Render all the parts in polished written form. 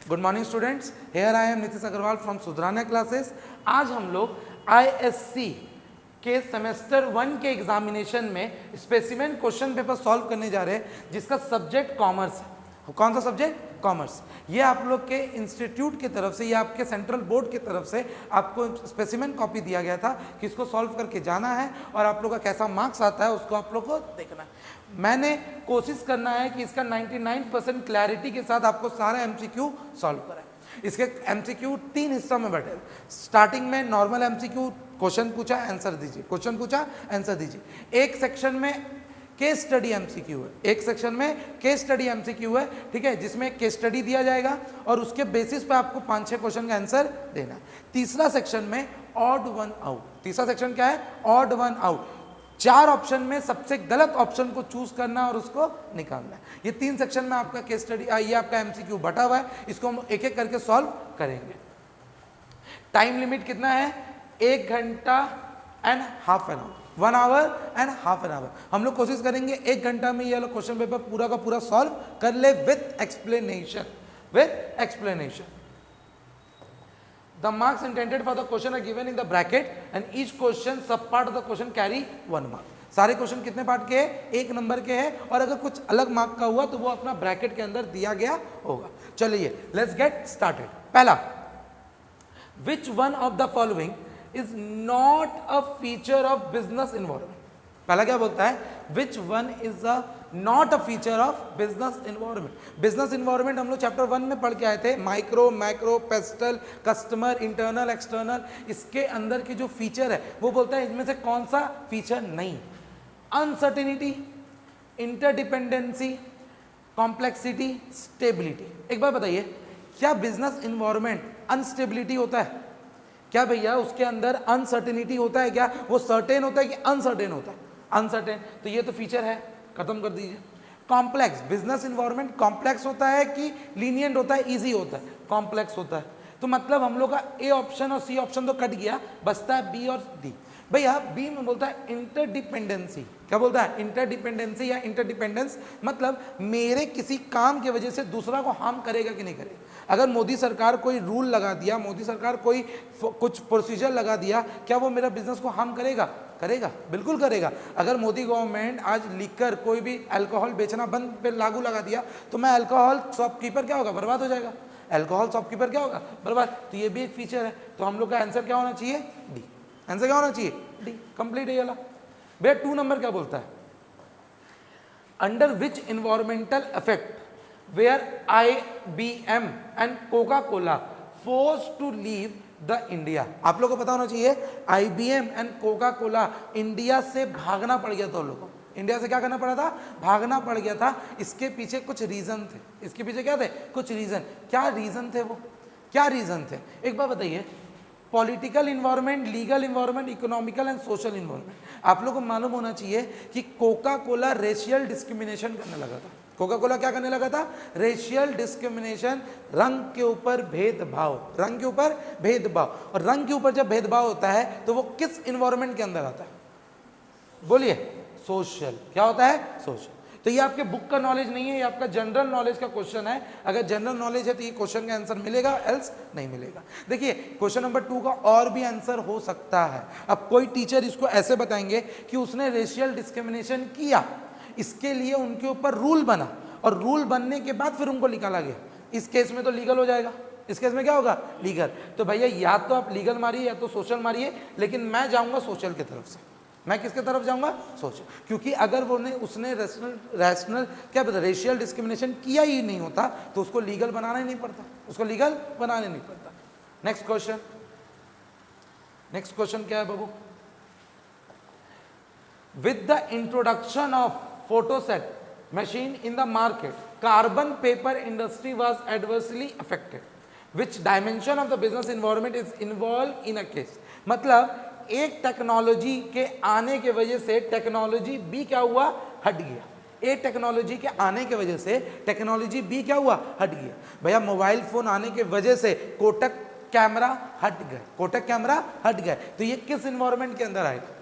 Good morning students, here I am Nitish Agrawal from Sudhrana classes. आज हम लोग आईएससी के सेमेस्टर 1 के एग्जामिनेशन में स्पेसिमेन क्वेश्चन पेपर सॉल्व करने जा रहे हैं, जिसका सब्जेक्ट कॉमर्स है। कौन सा सब्जेक्ट? कॉमर्स। ये आप लोग के इंस्टीट्यूट की तरफ से या आपके सेंट्रल बोर्ड की तरफ से आपको स्पेसिमेन कॉपी दिया गया था कि इसको सॉल्व करके जाना है और आप लोग का कैसा मार्क्स आता है उसको आप लोग को देखना है। मैंने कोशिश करना है कि इसका 99% क्लैरिटी के साथ आपको सारा एमसीक्यू सॉल्व कराए। इसके एमसीक्यू 3 हिस्सों में बटे। स्टार्टिंग में नॉर्मल एमसीक्यू, क्वेश्चन पूछा आंसर दीजिए, क्वेश्चन पूछा आंसर दीजिए। एक सेक्शन में केस स्टडी एमसीक्यू है, एक सेक्शन में केस स्टडी एमसीक्यू है, ठीक है, जिसमें केस स्टडी दिया जाएगा और उसके बेसिस पे आपको 5-6 क्वेश्चन का आंसर देना है। तीसरा सेक्शन में ऑड वन आउट। तीसरा सेक्शन क्या है? Odd one out. 4 ऑप्शन में सबसे गलत ऑप्शन को चूज करना और उसको निकालना है। ये 3 सेक्शन में आपका केस स्टडी, ये आपका एमसीक्यू बटा हुआ है। इसको हम एक एक करके सॉल्व करेंगे। टाइम लिमिट कितना है? 1 घंटा and half an hour, 1 our and half an hour. हम लोग कोशिश करेंगे 1 घंटा में ये क्वेश्चन पेपर पूरा का पूरा सॉल्व कर ले with explanation. With explanation. The marks intended for the question are given in the bracket and each question sub part of the question carry 1 mark. सारे क्वेश्चन कितने पार्ट के हैं? 1 नंबर के हैं और अगर कुछ अलग मार्क का हुआ तो वो अपना ब्रैकेट के अंदर दिया गया होगा। चलिए लेट्स गेट स्टार्टेड। पहला, which one of the following is not a feature of business environment? पहला क्या बोलता है? Which one is a not a feature of business environment? Business environment हम लोग चैप्टर 1 में पढ़ के आए थे। Micro, macro, pastel, customer, internal, external. इसके अंदर की जो फीचर है वो बोलता है इनमें से कौन सा फीचर नहीं। Uncertainty, interdependency, complexity, stability. एक बार बताइए, क्या बिजनेस इन्वायरमेंट अनस्टेबिलिटी होता है? क्या भैया उसके अंदर अनसर्टेनिटी होता है? क्या वो सर्टेन होता है कि अनसर्टेन होता है? अनसर्टेन। तो ये तो फीचर है, खत्म कर दीजिए। कॉम्प्लेक्स, बिजनेस इन्वायरमेंट कॉम्प्लेक्स होता है कि लीनियंट होता है, इजी होता है? कॉम्प्लेक्स होता है। तो मतलब हम लोग का ए ऑप्शन और सी ऑप्शन तो कट गया, बचता है बी और डी। भैया बी में बोलता है इंटरडिपेंडेंसी। क्या बोलता है? इंटरडिपेंडेंसी या इंटरडिपेंडेंस। मतलब मेरे किसी काम की वजह से दूसरा को हार्म करेगा कि नहीं करेगा। अगर मोदी सरकार कोई रूल लगा दिया, मोदी सरकार कोई कुछ प्रोसीजर लगा दिया, क्या वो मेरा बिजनेस को हार्म करेगा? करेगा, बिल्कुल करेगा। अगर मोदी गवर्नमेंट आज लिकर कोई भी अल्कोहल बेचना बंद पे लागू लगा दिया तो मैं अल्कोहल शॉपकीपर क्या होगा? बर्बाद हो जाएगा। अल्कोहल शॉपकीपर क्या होगा? बर्बाद। तो ये भी एक फीचर है। तो हम लोग का आंसर क्या होना चाहिए? डी। आंसर क्या होना चाहिए? डी। कंप्लीट है वाला। भैया 2 नंबर क्या बोलता है? Under which environmental effect where IBM and Coca Cola force to leave the India. आप लोगों को पता होना चाहिए IBM and Coca Cola India से भागना पड़ गया था। लोगों को इंडिया से क्या करना पड़ा था? भागना पड़ गया था। इसके पीछे कुछ रीजन थे। इसके पीछे क्या थे? कुछ रीजन। क्या रीजन थे वो? क्या रीजन थे? एक बार बताइए। Political environment, legal environment, economical and social environment. आप लोगों को मालूम होना चाहिए कि कोका कोला रेशियल डिस्क्रिमिनेशन करने लगा था। कोका कोला क्या करने लगा था? रेशियल डिस्क्रिमिनेशन, रंग के ऊपर भेदभाव। रंग के ऊपर भेदभाव। और रंग के ऊपर जब भेदभाव होता है तो वो किस इन्वायरमेंट के अंदर आता है? बोलिए। सोशल। क्या होता है? सोशल। तो ये आपके बुक का नॉलेज नहीं है, ये आपका जनरल नॉलेज का क्वेश्चन है। अगर जनरल नॉलेज है तो ये क्वेश्चन का आंसर मिलेगा, एल्स नहीं मिलेगा। देखिए क्वेश्चन नंबर 2 का और भी आंसर हो सकता है। अब कोई टीचर इसको ऐसे बताएंगे कि उसने रेशियल डिस्क्रिमिनेशन किया, इसके लिए उनके ऊपर रूल बना और रूल बनने के बाद फिर उनको निकाला गया। इस केस में तो लीगल हो जाएगा। इस केस में क्या होगा? लीगल। तो भैया या तो आप लीगल मारिए या तो सोशल मारिए, लेकिन मैं जाऊंगा सोशल की तरफ से। मैं किसके तरफ जाऊंगा? सोशल। क्योंकि अगर उसने रैशनल क्या पता रेशियल डिस्क्रिमिनेशन किया ही नहीं होता तो उसको लीगल बनाना ही नहीं पड़ता। उसको लीगल बनाना नहीं पड़ता। Next question. नेक्स्ट क्वेश्चन क्या है बाबू? With the introduction of photoset machine in the market, carbon paper industry was adversely affected. Which dimension of the business environment is involved in a case? मतलब एक technology के आने के वजह से टेक्नोलॉजी बी क्या हुआ? हट गया। एक टेक्नोलॉजी के आने के वजह से टेक्नोलॉजी बी क्या हुआ? हट गया। भैया मोबाइल फोन आने के वजह से कोटक कैमरा हट गए। कोटक कैमरा हट गए। तो ये किस इन्वायरमेंट के अंदर आएगा?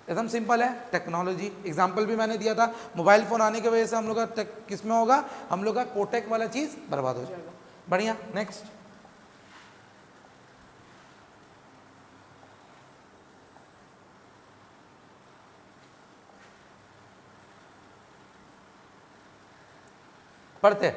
एकदम सिंपल है, टेक्नोलॉजी। एग्जाम्पल भी मैंने दिया था, मोबाइल फोन आने की वजह से हम लोग का किस में होगा? हम लोग का कोटेक वाला चीज बर्बाद हो जाएगा। बढ़िया, नेक्स्ट। पढ़ते,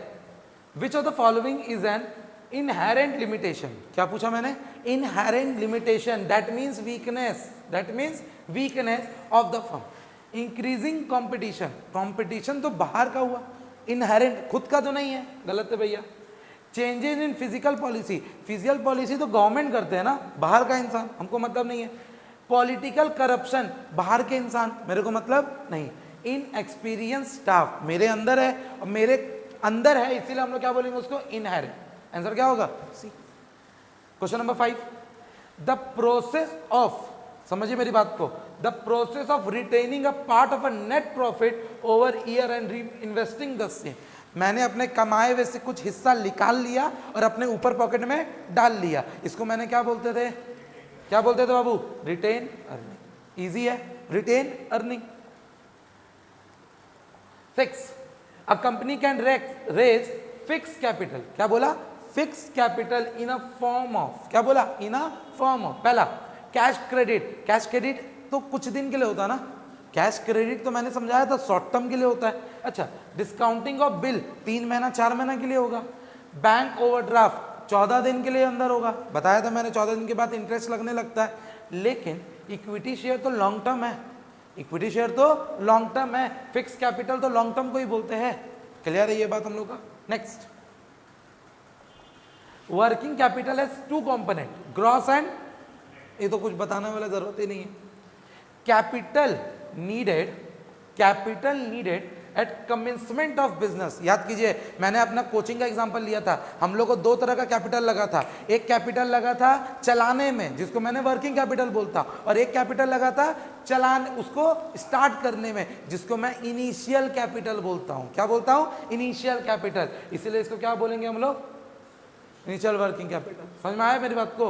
विच of the following is an inherent limitation. क्या पूछा मैंने? Inherent limitation, that means weakness, that means weakness of the firm. Increasing competition, competition तो बाहर का हुआ, इनहेरेंट खुद का तो नहीं है, गलत है भैया। Changes in physical policy, physical policy तो गवर्नमेंट करते हैं ना, बाहर का इंसान, हमको मतलब नहीं है। पॉलिटिकल करप्शन, बाहर के इंसान, मेरे को मतलब नहीं। इन एक्सपीरियंस स्टाफ, मेरे अंदर है और मेरे अंदर है, इसीलिए हम लोग क्या बोलेंगे उसको? इनहेरेंट। आंसर क्या होगा? C. Question number 5, the process of, समझिए मेरी बात को, the process of retaining a part of a net profit over year and reinvesting the same. मैंने अपने कमाए हुए से कुछ हिस्सा निकाल लिया और अपने ऊपर पॉकेट में डाल लिया, इसको मैंने क्या बोलते थे? क्या बोलते थे बाबू? Retain earning. इजी है, retain earning. 6, a company can raise fix capital. क्या बोला? Fix capital in a form of, क्या बोला? In a form of. पहला कैश क्रेडिट, कैश क्रेडिट तो कुछ दिन के लिए होता है ना, कैश क्रेडिट तो मैंने समझाया था शॉर्ट टर्म के लिए होता है। अच्छा, डिस्काउंटिंग ऑफ बिल 3 महीना 4 महीना के लिए होगा। बैंक ओवरड्राफ्ट 14 दिन के लिए अंदर होगा, बताया था मैंने, 14 दिन के बाद इंटरेस्ट लगने लगता है। लेकिन इक्विटी शेयर तो लॉन्ग टर्म है, इक्विटी शेयर तो लॉन्ग टर्म है, फिक्स कैपिटल तो लॉन्ग टर्म को ही बोलते हैं। क्लियर है ये बात हम लोग का? Next, working capital has 2 component, gross and, ये तो कुछ बताने वाला जरूरत ही नहीं है। Capital needed eight commencement of business. याद कीजिए, मैंने अपना कोचिंग का एग्जांपल लिया था, हम लोग को 2 तरह का कैपिटल लगा था। एक कैपिटल लगा था चलाने में, जिसको मैंने वर्किंग कैपिटल बोलता, और एक कैपिटल लगा था चलाने, उसको स्टार्ट करने में, जिसको मैं इनिशियल कैपिटल बोलता हूं। क्या बोलता हूं? Initial capital. इसीलिए इसको क्या बोलेंगे हम लोग? Initial working capital. समझ में आया मेरी बात को?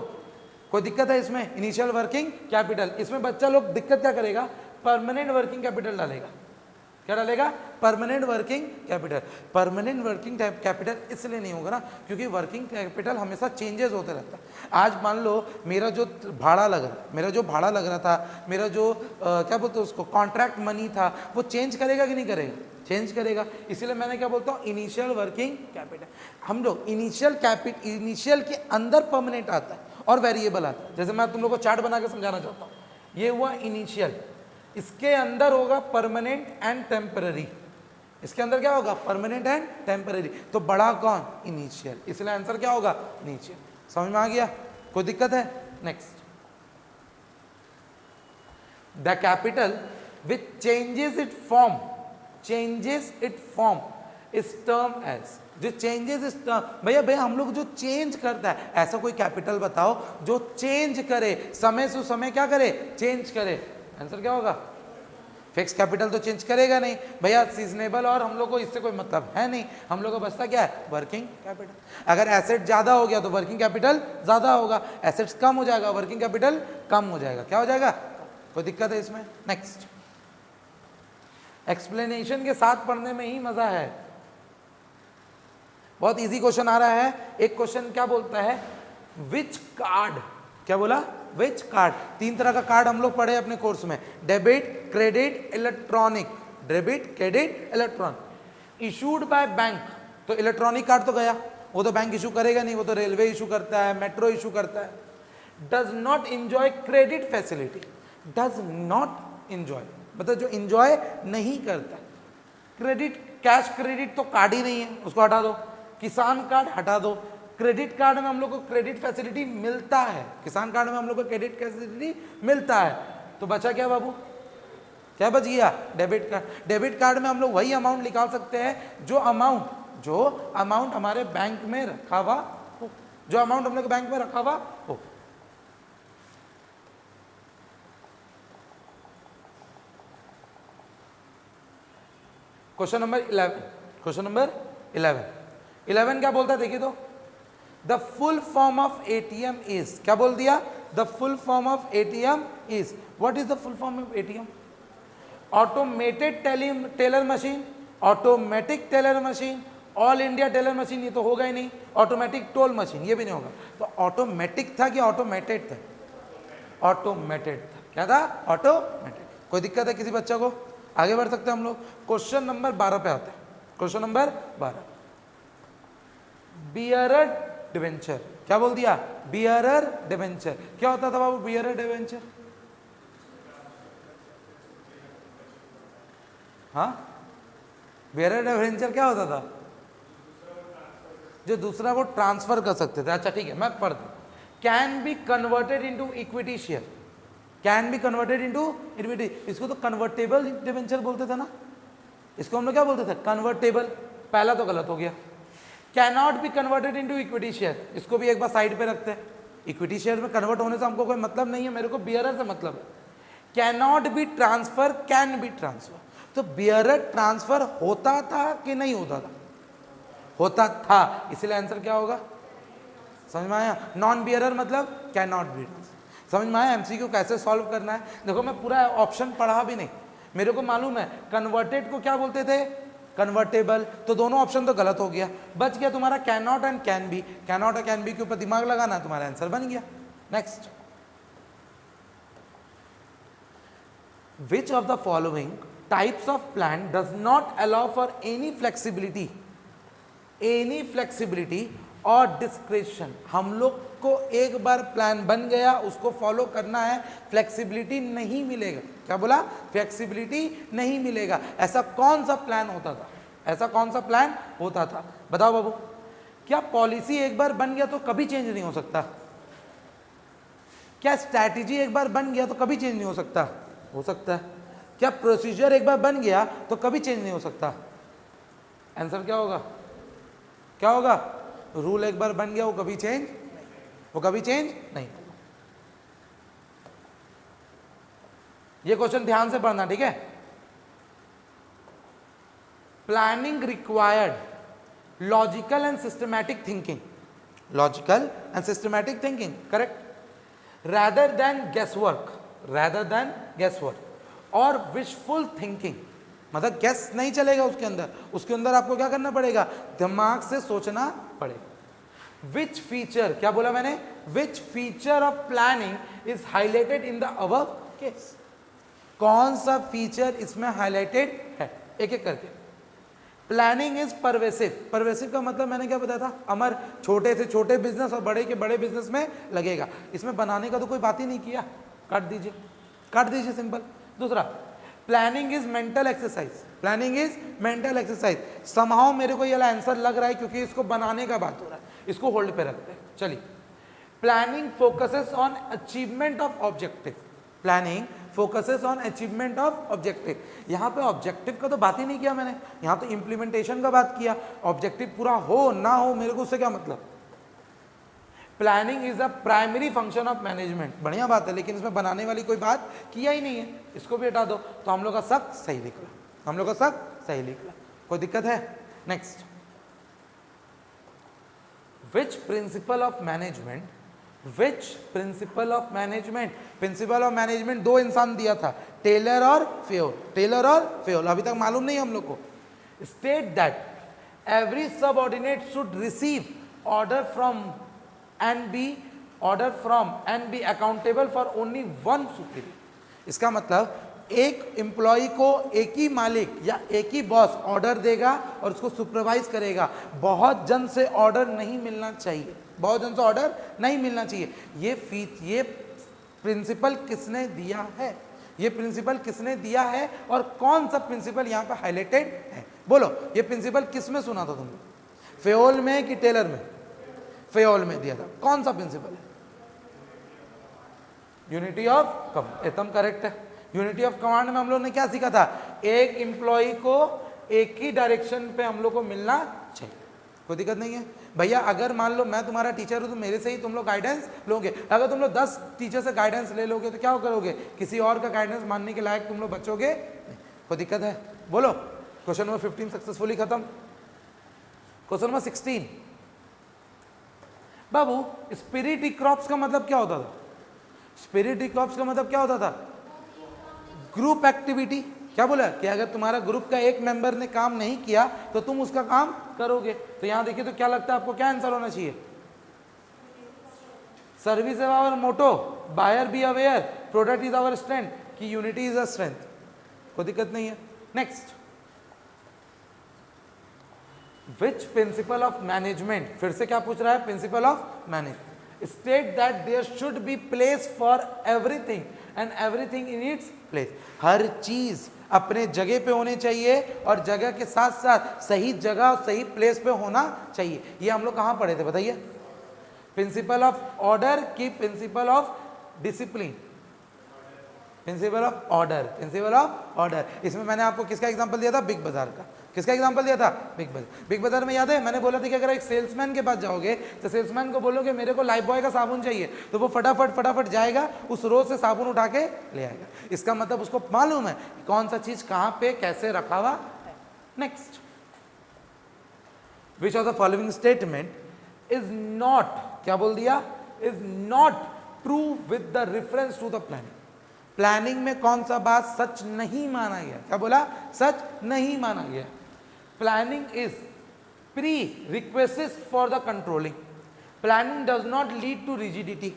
कोई दिक्कत है इसमें? Initial working capital. इसमें बच्चा लोग दिक्कत क्या करेगा? परमानेंट वर्किंग कैपिटल डालेगा। क्या डालेगा? Permanent working capital. Permanent working capital इसलिए नहीं होगा ना, क्योंकि वर्किंग कैपिटल हमेशा चेंजेस होते रहता है। आज मान लो मेरा जो भाड़ा लग रहा था, मेरा जो क्या बोलते हैं उसको, कॉन्ट्रैक्ट मनी था, वो चेंज करेगा कि नहीं करेगा? चेंज करेगा। इसीलिए मैंने क्या बोलता हूँ? Initial working capital. हम लोग इनिशियल के अंदर परमानेंट आता है और वेरिएबल आता है। जैसे मैं तुम लोग को चार्ट बना के समझाना चाहता हूँ, ये हुआ इनिशियल, इसके अंदर होगा परमानेंट एंड टेम्पररी। इसके अंदर क्या होगा? Permanent and temporary. तो बड़ा कौन? इनिशियल। इसलिए आंसर क्या होगा? इनिशियल। समझ में आ गया? कोई दिक्कत है? Next, the capital which changes it form is term as, जो चेंजेस इस टर्म, भैया हम लोग जो चेंज करता है, ऐसा कोई कैपिटल बताओ जो चेंज करे, समय से समय क्या करे? चेंज करे। आंसर क्या होगा? फिक्स कैपिटल तो चेंज करेगा नहीं भैया, सीजनेबल और हम लोग को इससे कोई मतलब है नहीं। हम लोग को बचता क्या है? Working capital. अगर एसेट ज्यादा हो गया तो वर्किंग कैपिटल ज्यादा होगा, एसेट्स कम हो जाएगा वर्किंग कैपिटल कम हो जाएगा। क्या हो जाएगा? कोई दिक्कत है इसमें? नेक्स्ट, एक्सप्लेनेशन के साथ पढ़ने में ही मजा है। बहुत इजी क्वेश्चन आ रहा है। एक क्वेश्चन क्या बोलता है? विच कार्ड, क्या बोला? विच कार्ड। 3 तरह का कार्ड हम लोग पढ़े अपने कोर्स में, debit, credit, electronic. Debit, credit, electronic. Issued by bank, तो इलेक्ट्रॉनिक कार्ड तो गया, वो तो बैंक इशू करेगा नहीं, वो तो रेलवे इशू करता है, मेट्रो इशू करता है। Does not enjoy credit facility, does not enjoy मतलब जो इंजॉय नहीं करता। क्रेडिट, कैश क्रेडिट तो कार्ड ही नहीं है, उसको हटा दो। किसान कार्ड हटा दो। क्रेडिट कार्ड में हम लोग को क्रेडिट फैसिलिटी मिलता है, किसान कार्ड में हम लोग को क्रेडिट फैसिलिटी मिलता है। तो बचा क्या बाबू? क्या बच गया? Debit card. डेबिट कार्ड में हम लोग वही अमाउंट निकाल सकते हैं जो अमाउंट हमारे बैंक में रखा हुआ हो, जो अमाउंट हम लोग बैंक में रखा हुआ हो। क्वेश्चन नंबर 11 क्या बोलता है? देखिए तो, the full form of ATM is, क्या बोल दिया? The full form of ATM is, what is the full form of ATM? Automated teller machine, automatic teller machine, all India teller machine, ये तो होगा ही नहीं। ऑटोमेटिक टोल मशीन, ये भी नहीं होगा। तो ऑटोमेटिक था कि ऑटोमेटेड था? ऑटोमेटेड था। क्या था? ऑटोमेटेड। कोई दिक्कत है किसी बच्चा को? आगे बढ़ सकते हैं हम लोग। क्वेश्चन नंबर 12 पे आते हैं। Question number 12, bearer debenture. क्या बोल दिया? Bearer debenture. क्या होता था बाबू बियरर डिवेंचर? हाँ, बियरर डिवेंचर क्या होता था? जो दूसरा वो ट्रांसफर कर सकते थे। अच्छा ठीक है, मैं पढ़ दूं। Can be converted into equity share, can be converted into equity. इसको तो कन्वर्टेबल डिवेंचर बोलते थे ना, इसको हम लोग क्या बोलते थे? कन्वर्टेबल। पहला तो गलत हो गया। Can not B converted into equity share, इसको भी एक बार साइड पे रखते हैं। इक्विटी शेयर में कन्वर्ट होने से हमको कोई मतलब नहीं है, मेरे को बियरर से मतलब है। Can not B transfer, can be transfer. तो बियरर ट्रांसफर होता था कि नहीं होता था? होता था, इसलिए आंसर क्या होगा? समझ में आया? नॉन बियरर मतलब कैन नॉट बी। समझ में आया एमसीक्यू कैसे सॉल्व करना है? देखो मैं पूरा ऑप्शन पढ़ा भी नहीं, मेरे को मालूम है कन्वर्टेड को क्या बोलते थे? कन्वर्टेबल। तो दोनों ऑप्शन तो गलत हो गया, बच गया तुम्हारा can not and can be. Can not और कैन बी के ऊपर दिमाग लगाना, तुम्हारा आंसर बन गया। Next, which of the following types of plan does not allow for any flexibility, any flexibility और डिस्क्रिप्शन। हम लोग को एक बार प्लान बन गया, उसको फॉलो करना है, फ्लेक्सिबिलिटी नहीं मिलेगा। क्या बोला? फ्लेक्सिबिलिटी नहीं मिलेगा। ऐसा कौन सा प्लान होता था? ऐसा कौन सा प्लान होता था? बताओ बाबू। क्या पॉलिसी एक बार बन गया तो कभी चेंज नहीं हो सकता? क्या स्ट्रैटेजी एक बार बन गया तो कभी चेंज नहीं हो सकता? हो सकता है। क्या प्रोसीजर एक बार बन गया तो कभी चेंज नहीं हो सकता? आंसर क्या होगा? क्या होगा? रूल एक बार बन गया वो कभी चेंज नहीं होगा। ये क्वेश्चन ध्यान से पढ़ना, ठीक है? Planning required logical and systematic thinking, logical and systematic thinking, correct, rather than guesswork और विशफुल थिंकिंग। मतलब गेस नहीं चलेगा उसके अंदर आपको क्या करना पड़ेगा? दिमाग से सोचना पड़ेगा। विच फीचर, क्या बोला मैंने? Which feature of planning is highlighted in the above case. कौन सा फीचर इसमें हाईलाइटेड है? एक एक करके। Planning is pervasive. परवेसिव का मतलब मैंने क्या बताया था? अमर, छोटे से छोटे बिजनेस और बड़े के बड़े बिजनेस में लगेगा। इसमें बनाने का तो कोई बात ही नहीं किया, काट दीजिए सिंपल। दूसरा, planning is mental exercise. Planning is mental exercise. Somehow मेरे को ये आंसर लग रहा है क्योंकि इसको बनाने का बात हो रहा है, इसको होल्ड पे रखते हैं। चलिए, planning focuses on achievement of objective. Planning focuses on achievement of objective. यहाँ पे ऑब्जेक्टिव का तो बात ही नहीं किया मैंने, यहाँ तो इम्प्लीमेंटेशन का बात किया। ऑब्जेक्टिव पूरा हो ना हो मेरे को उससे क्या मतलब? Planning is a primary function of management. बढ़िया बात है, लेकिन इसमें बनाने वाली कोई बात किया ही नहीं है, इसको भी हटा दो। तो हम लोग का सब सही निकला, कोई दिक्कत है? Next, which principle of management, principal of management दो इंसान दिया था, टेलर और फेयोल। अभी तक मालूम नहीं हम लोग को। State that every subordinate should receive order from and be accountable for only one superior। इसका मतलब एक एम्प्लॉय को एक ही मालिक या एक ही बॉस ऑर्डर देगा और उसको सुपरवाइज करेगा। बहुत जन से ऑर्डर नहीं मिलना चाहिए, ये प्रिंसिपल किसने दिया है? और कौन सा प्रिंसिपल यहाँ पे हाईलाइटेड है? बोलो, ये प्रिंसिपल किस में सुना था तुमने? फेयोल में कि टेलर में? फेयोल में दिया था। कौन सा प्रिंसिपल है? यूनिटी ऑफ कमांड, एकदम करेक्ट है। यूनिटी ऑफ कमांड में हम लोग ने क्या सीखा था? एक एम्प्लॉय को एक ही डायरेक्शन पे हम लोग को मिलना चाहिए। कोई दिक्कत नहीं है भैया। अगर मान लो मैं तुम्हारा टीचर हूं तो मेरे से ही तुम लोग गाइडेंस लोगे। अगर तुम लोग 10 टीचर से गाइडेंस ले लोगे तो क्या करोगे? किसी और का गाइडेंस मानने के लायक तुम लोग बचोगे? कोई दिक्कत है? बोलो। क्वेश्चन नंबर 15 सक्सेसफुली खत्म। क्वेश्चन नंबर 16, बाबू स्पिरिट क्रॉप्स का मतलब क्या होता था? Group activity. क्या बोला कि अगर तुम्हारा ग्रुप का एक मेंबर ने काम नहीं किया तो तुम उसका काम करोगे। तो यहां देखिए तो क्या लगता है आपको, क्या आंसर होना चाहिए? Service is our motto, buyer be aware, product is our strength, कि यूनिटी इज अ स्ट्रेंथ। कोई दिक्कत नहीं है। Next, which principle of management, फिर से क्या पूछ रहा है? Principle of management state that there should be place for everything and everything in its place. हर चीज अपने जगह पे होनी चाहिए और जगह के साथ साथ सही जगह और सही प्लेस पे होना चाहिए। ये हम लोग कहां पढ़े थे बताइए? प्रिंसिपल ऑफ ऑर्डर की principle of discipline? Principle of order, principle of order. इसमें मैंने आपको किसका एग्जांपल दिया था? बिग बाजार का। किसका एग्जांपल दिया था? बिग बाजार। बिग बाजार में याद है मैंने बोला था कि अगर एक सेल्समैन के पास जाओगे तो सेल्समैन को बोलोगे मेरे को लाइफ बॉय का साबुन चाहिए, तो वो फटाफट फटाफट जाएगा उस रोज से साबुन उठा के ले आएगा। इसका मतलब उसको मालूम है कौन सा चीज कहां पे कैसे रखा हुआ है। Next, which of the following statement is not, क्या बोल दिया? Is not true with the reference to the planning. Planning में कौन सा बात सच नहीं माना गया? क्या बोला? सच नहीं माना गया। Planning is pre request for the controlling. Planning does not lead to rigidity.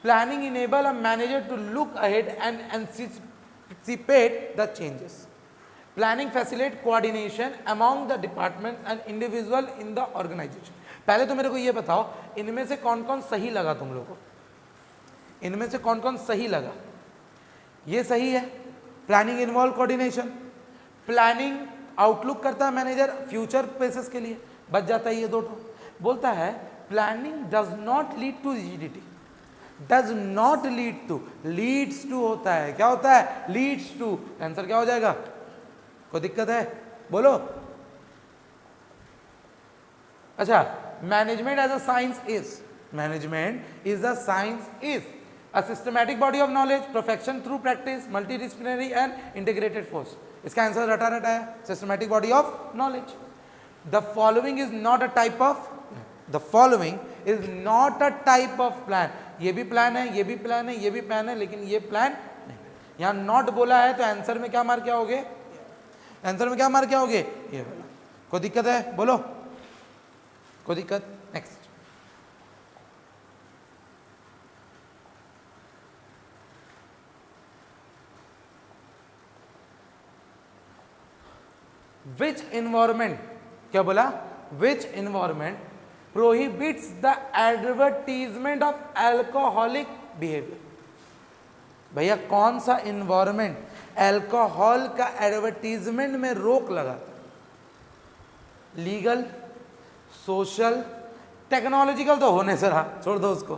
Planning enable a manager to look ahead and anticipate the changes. Planning facilitate coordination among the department and individual in the organisation. पहले तो मेरे को ये बताओ इनमें से कौन कौन सही लगा तुम लोगों को? इनमें से कौन कौन सही लगा? ये सही है। Planning involve coordination. Planning outlook करता है मैनेजर फ्यूचर बेसिस के लिए, बच जाता है ये दो ठो। बोलता है planning does not lead to rigidity. Does not lead to, leads to होता है। क्या होता है? Leads to. आंसर क्या हो जाएगा? कोई दिक्कत है? बोलो। अच्छा, management as a science is, management is a science is a systematic body of knowledge, perfection through practice, multidisciplinary and integrated force। इसका आंसर रटा रटा है, systematic body of knowledge। The following is not a type of, the following is not a type of plan। ये भी plan है, ये भी plan है, ये भी प्लान है, लेकिन ये प्लान नहीं। यहाँ नॉट बोला है तो आंसर में क्या मार क्या होगे? आंसर में क्या मार क्या होगे? ये वाला। कोई दिक्कत है? बोलो। कोई दिक्कत? नेक्स्ट, विच इन्वायरमेंट, क्या बोला? Which environment prohibits the advertisement of alcoholic behaviour. भैया कौन सा इन्वायरमेंट एल्कोहल का एडवर्टीजमेंट में रोक लगाता? लीगल, सोशल, टेक्नोलॉजिकल तो होने से रहा, छोड़ दो उसको,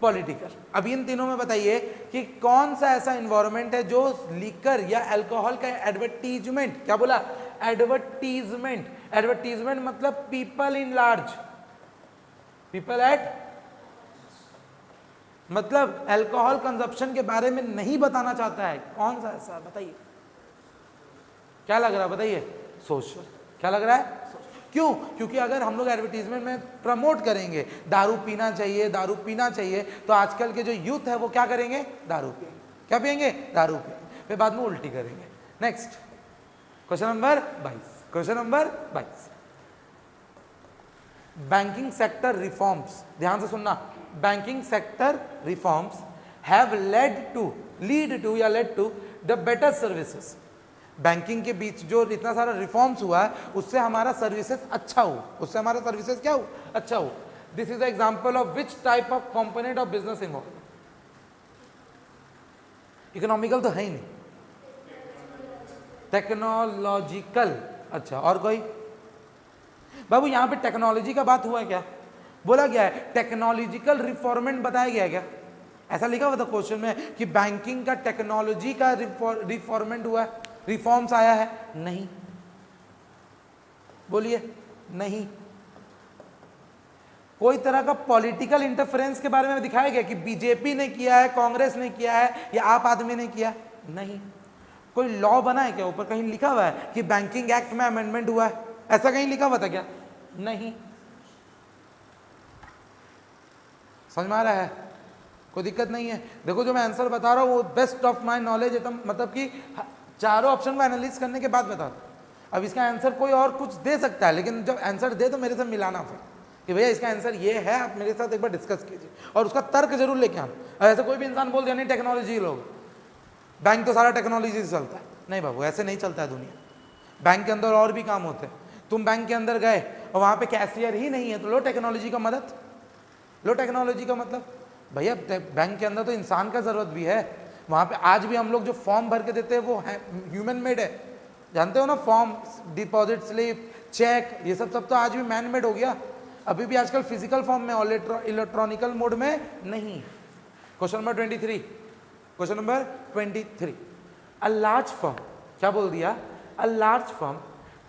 पॉलिटिकल। अब इन तीनों में बताइए कि कौन सा ऐसा इन्वायरमेंट है जो लीकर या अल्कोहल का एडवर्टीजमेंट, क्या बोला? एडवर्टीजमेंट। एडवर्टीजमेंट मतलब people in large, people at, मतलब अल्कोहल कंजप्शन के बारे में नहीं बताना चाहता है। कौन सा ऐसा बताइए? क्या लग रहा है बताइए? सोशल। क्या लग रहा है? क्यों? क्योंकि अगर हम लोग एडवर्टीजमेंट में प्रमोट करेंगे दारू पीना चाहिए, दारू पीना चाहिए, तो आजकल के जो यूथ है वो क्या करेंगे? दारू पिएंगे। क्या पिएंगे? दारू पिएंगे, फिर बाद में उल्टी करेंगे। Next, question number 22। Question number 22, banking sector reforms, ध्यान से सुनना। Banking sector reforms have lead to या led to the better services. Banking के बीच जो इतना सारा रिफॉर्म्स हुआ है उससे हमारा सर्विसेज अच्छा हो, उससे हमारा सर्विसेज क्या हो? अच्छा हो। This is the example of which type of component of business involve? Economical तो है ही नहीं, टेक्नोलॉजिकल। अच्छा, और कोई? बाबू यहां पे टेक्नोलॉजी का बात हुआ है क्या? बोला गया है टेक्नोलॉजिकल रिफॉर्मेंट बताया गया है क्या? ऐसा लिखा हुआ था क्वेश्चन में कि बैंकिंग का टेक्नोलॉजी का रिफॉर्मेंट हुआ है, रिफॉर्म्स आया है? नहीं। बोलिए, नहीं। कोई तरह का पॉलिटिकल इंटरफेरेंस के बारे में दिखाया गया कि बीजेपी ने किया है, कांग्रेस ने किया है या आप आदमी ने किया? नहीं। कोई लॉ बना है क्या? ऊपर कहीं लिखा हुआ है कि बैंकिंग एक्ट में अमेंडमेंट हुआ है, ऐसा कहीं लिखा हुआ था क्या? नहीं। समझ में आ रहा है? कोई दिक्कत नहीं है। देखो जो मैं आंसर बता रहा हूँ वो बेस्ट ऑफ माई नॉलेज, एकदम मतलब कि चारों ऑप्शन को एनालिसिस करने के बाद बता दो। अब इसका आंसर कोई और कुछ दे सकता है, लेकिन जब आंसर दे तो मेरे से मिलाना फिर कि भैया इसका आंसर ये है, आप मेरे साथ एक बार डिस्कस कीजिए और उसका तर्क जरूर लेके आना। अब ऐसे कोई भी इंसान बोल दिया नहीं टेक्नोलॉजी लोग, बैंक तो सारा टेक्नोलॉजी से चलता है, नहीं बाबू ऐसे नहीं चलता है दुनिया। बैंक के अंदर और भी काम होते हैं। तुम बैंक के अंदर गए और वहाँ पे कैशियर ही नहीं है तो लो टेक्नोलॉजी का मदद, लो टेक्नोलॉजी का मतलब भैया बैंक के अंदर तो इंसान का ज़रूरत भी है। वहाँ पे आज भी हम लोग जो फॉर्म भर के देते हैं वो ह्यूमन मेड है, जानते हो ना, फॉर्म, डिपॉजिट स्लिप, चेक, ये सब तो आज भी मैन मेड हो गया। अभी भी आजकल फिजिकल फॉर्म में और इलेक्ट्रॉनिकल मोड में नहीं। Question number 23, question number 23, a large firm, क्या बोल दिया, a large firm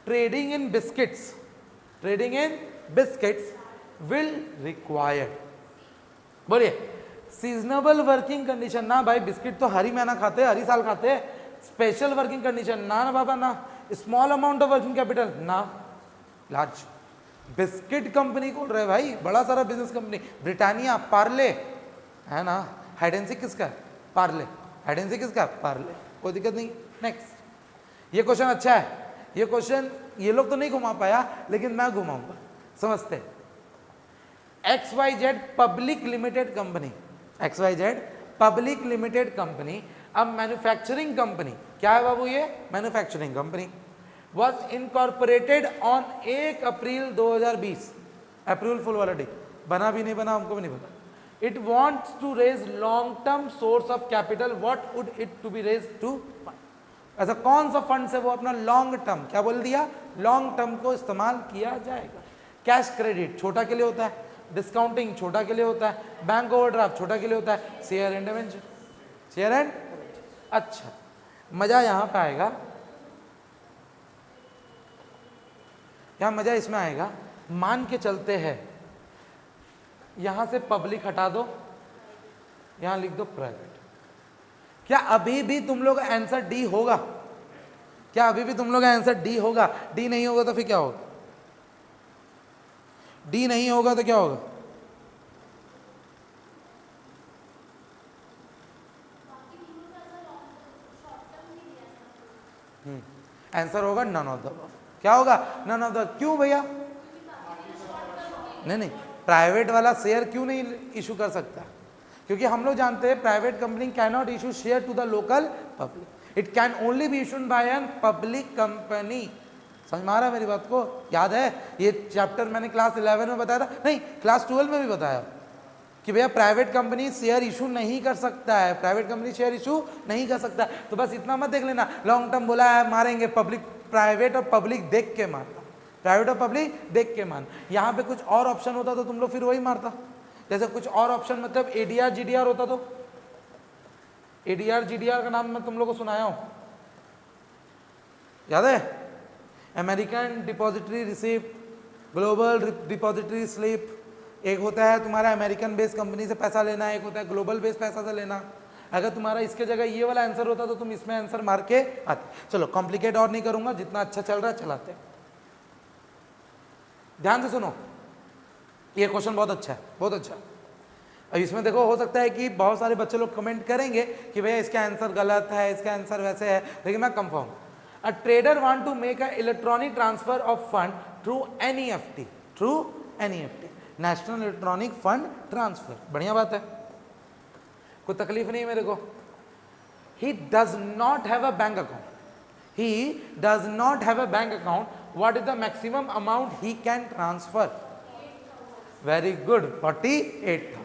trading in biscuits, trading in biscuits will require, बोलिए, सीजनेबल वर्किंग कंडीशन, ना भाई बिस्किट तो हर ही महीना खाते हैं, हर ही साल खाते हैं। स्पेशल वर्किंग कंडीशन ना, ना बाबा ना। Small amount of working capital ना। लार्ज बिस्किट कंपनी खोल रहे भाई, बड़ा सारा बिजनेस कंपनी, ब्रिटानिया, पार्ले है ना, हाइड एंड सीक किसका है, पार्ले, हाइड एंड सीक किसका है, पार्ले, कोई दिक्कत नहीं। नेक्स्ट, ये क्वेश्चन अच्छा है, ये क्वेश्चन ये लोग तो नहीं घुमा पाया लेकिन मैं घुमाऊंगा, समझते। XYZ public limited company, XYZ public limited company, अब मैन्युफैक्चरिंग कंपनी, क्या है बाबू ये, manufacturing company, was incorporated on 1 April 2020, April fool वाला डे, बना भी नहीं बना हमको भी नहीं पता। It wants to raise long term source of capital, what would it to be raise to, ऐसा कौन सा फंड से वो अपना लॉन्ग टर्म, क्या बोल दिया, लॉन्ग टर्म को इस्तेमाल किया जाएगा। कैश क्रेडिट छोटा के लिए होता है, डिस्काउंटिंग छोटा के लिए होता है, बैंक ओवरड्राफ्ट छोटा के लिए होता है, share and debenture, share and, अच्छा मजा यहां पे आएगा, क्या मजा इसमें आएगा, मान के चलते हैं यहां से पब्लिक हटा दो, यहां लिख दो प्राइवेट, क्या अभी भी तुम लोग आंसर डी होगा, क्या अभी भी तुम लोग आंसर डी होगा, डी नहीं होगा तो फिर क्या होगा, डी नहीं होगा तो क्या होगा, आंसर होगा नन ऑफ द अबव, क्या होगा, नन ऑफ द, क्यों भैया, नहीं प्राइवेट वाला शेयर क्यों नहीं इशू कर सकता, क्योंकि हम लोग जानते हैं private company can not issue share to the local public, it can only be issued by an public company. समझ में आ रहा है मेरी बात को, याद है ये चैप्टर मैंने क्लास 11 में बताया था, नहीं क्लास 12 में भी बताया कि भैया प्राइवेट कंपनी शेयर इशू नहीं कर सकता है, प्राइवेट कंपनी शेयर इशू नहीं कर सकता है। तो बस इतना मत देख लेना लॉन्ग टर्म बोला है मारेंगे, पब्लिक, प्राइवेट और पब्लिक देख के मारना, प्राइवेट और पब्लिक देख के मान। यहाँ पे कुछ और ऑप्शन होता तो तुम लोग फिर वही मारता, जैसे कुछ और ऑप्शन मतलब एडीआर जीडीआर होता तो, एडीआर जीडीआर का नाम मैं तुम लोग को सुनाया हूं, याद है, American depository receipt, global depository slip, एक होता है तुम्हारा अमेरिकन बेस्ड कंपनी से पैसा लेना, एक होता है ग्लोबल बेस्ड पैसा से लेना। अगर तुम्हारा इसके जगह ये वाला आंसर होता तो तुम इसमें आंसर मार के आते। चलो कॉम्प्लिकेट और नहीं करूंगा, जितना अच्छा चल रहा है चलाते। ध्यान से सुनो, ये क्वेश्चन बहुत अच्छा है, बहुत अच्छा। अब इसमें देखो हो सकता है कि बहुत सारे बच्चे लोग कमेंट करेंगे कि भैया इसका आंसर गलत है, इसका आंसर वैसे है, लेकिन मैं confirm, a trader want to make a electronic transfer of fund through NEFT, through NEFT, national electronic fund transfer, बढ़िया बात है, कोई तकलीफ नहीं है मेरे को। He does not have a bank account, he does not have a bank account, what is the maximum amount he can transfer, very good, 48,000।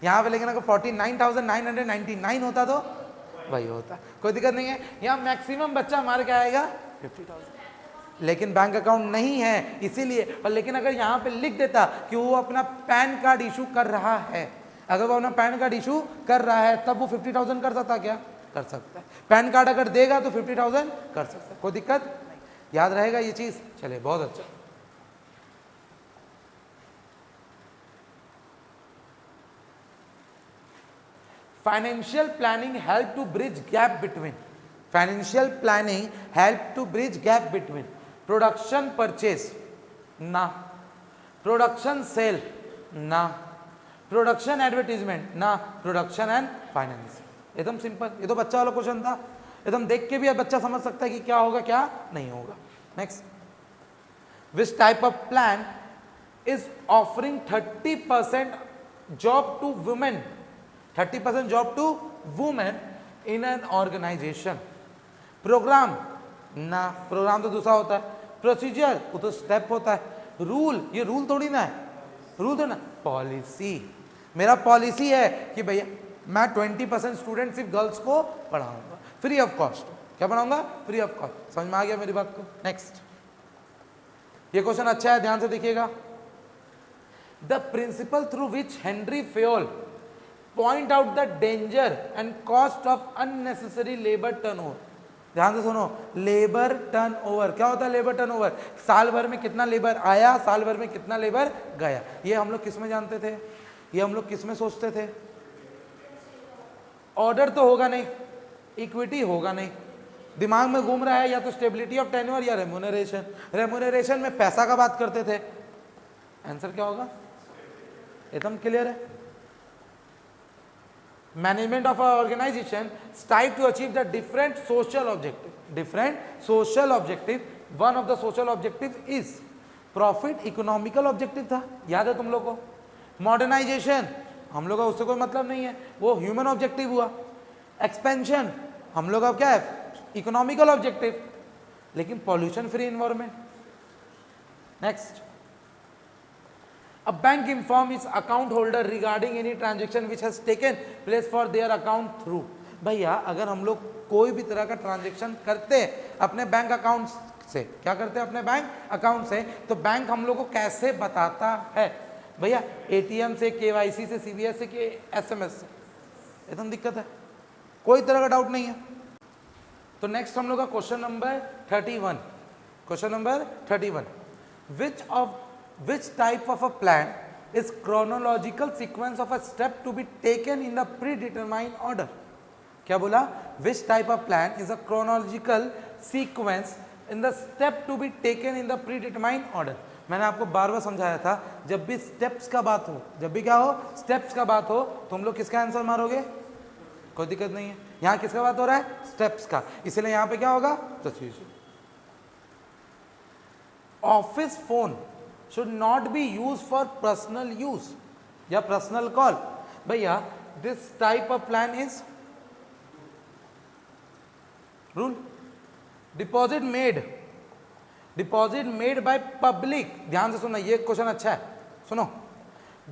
यहाँ पे लेकिन अगर 49,999 होता तो वही होता, कोई दिक्कत नहीं है। यहाँ मैक्सिमम बच्चा मार के आएगा 50,000, लेकिन बैंक अकाउंट नहीं है इसीलिए। और लेकिन अगर यहाँ पे लिख देता कि वो अपना पैन कार्ड इशू कर रहा है, अगर वो अपना पैन कार्ड इशू कर रहा है तब वो 50,000 कर सकता, क्या कर सकता है, पैन कार्ड अगर देगा तो 50,000 कर सकता है, कोई दिक्कत नहीं, याद रहेगा ये चीज। चले बहुत अच्छा। Financial planning help to bridge gap between, financial planning help to bridge gap between production purchase ना, प्रोडक्शन सेल ना, प्रोडक्शन एडवर्टीजमेंट ना, प्रोडक्शन एंड फाइनेंस। एकदम सिंपल, ये तो बच्चा वाला क्वेश्चन था। एकदम देख के भी बच्चा समझ सकता है कि क्या होगा क्या नहीं होगा। Next, which type of plan is offering 30% job to women, 30% job to women in an organisation. Programme ना, प्रोग्राम तो दूसरा होता है। प्रोसीजर वो तो स्टेप होता है। रूल, ये रूल थोड़ी ना है, रूल तो ना, पॉलिसी। मेरा पॉलिसी है कि भैया मैं 20% स्टूडेंट सिर्फ गर्ल्स को पढ़ाऊंगा फ्री ऑफ कॉस्ट। क्या पढ़ाऊंगा? Free of cost. समझ में आ गया मेरी बात को? नेक्स्ट, ये क्वेश्चन अच्छा है, ध्यान से देखिएगा। The principle through which Henry Fayol point out the danger and cost of unnecessary labour turnover. ध्यान से सुनो, लेबर टर्नओवर क्या होता है? लेबर टर्नओवर, साल भर में कितना लेबर आया, साल भर में कितना लेबर गया। ये हम लोग किस में जानते थे? ये हम लोग किस में सोचते थे? ऑर्डर तो होगा नहीं, इक्विटी होगा नहीं, दिमाग में घूम रहा है या तो स्टेबिलिटी ऑफ टेन्योर या रेम्यूनरेशन। रेम्यूनरेशन में पैसा का बात करते थे। आंसर क्या होगा? एकदम क्लियर है। Management of organisation strive to achieve the different social objective, different social objective, one of the social objective is profit, economical objective था, याद है तुम लोग को? मॉडर्नाइजेशन हम लोग का उससे कोई मतलब नहीं है, वो ह्यूमन ऑब्जेक्टिव हुआ। एक्सपेंशन हम लोग का क्या है? Economical objective. लेकिन pollution free environment. Next, a bank inform its account holder regarding any transaction which has taken place for their account through। भैया अगर हम लोग कोई भी तरह का ट्रांजैक्शन करते हैं अपने बैंक अकाउंट से, क्या करते हैं अपने बैंक अकाउंट से, तो बैंक हम लोग को कैसे बताता है? भैया एटीएम से, केवाईसी से, सीबीएस से, कि एसएमएस से? एकदम दिक्कत है, कोई तरह का डाउट नहीं है। तो नेक्स्ट हम लोग का question number 31, question number 31, which type of a plan is chronological sequence of a step to be taken in the predetermined order। क्या बोला? which type of plan is a chronological sequence in the step to be taken in the predetermined order। मैंने आपको बार बार समझाया था, जब भी steps का बात हो, जब भी क्या हो, स्टेप्स का बात हो, तुम लोग किसका आंसर मारोगे? कोई दिक्कत नहीं है। यहाँ किसका बात हो रहा है? स्टेप्स का, इसलिए यहाँ पे क्या होगा? Procedure. Office phone should not be used for personal use या personal call। भैया this type of plan is rule। deposit made by public, ध्यान से सुनना, ये क्वेश्चन अच्छा है, सुनो।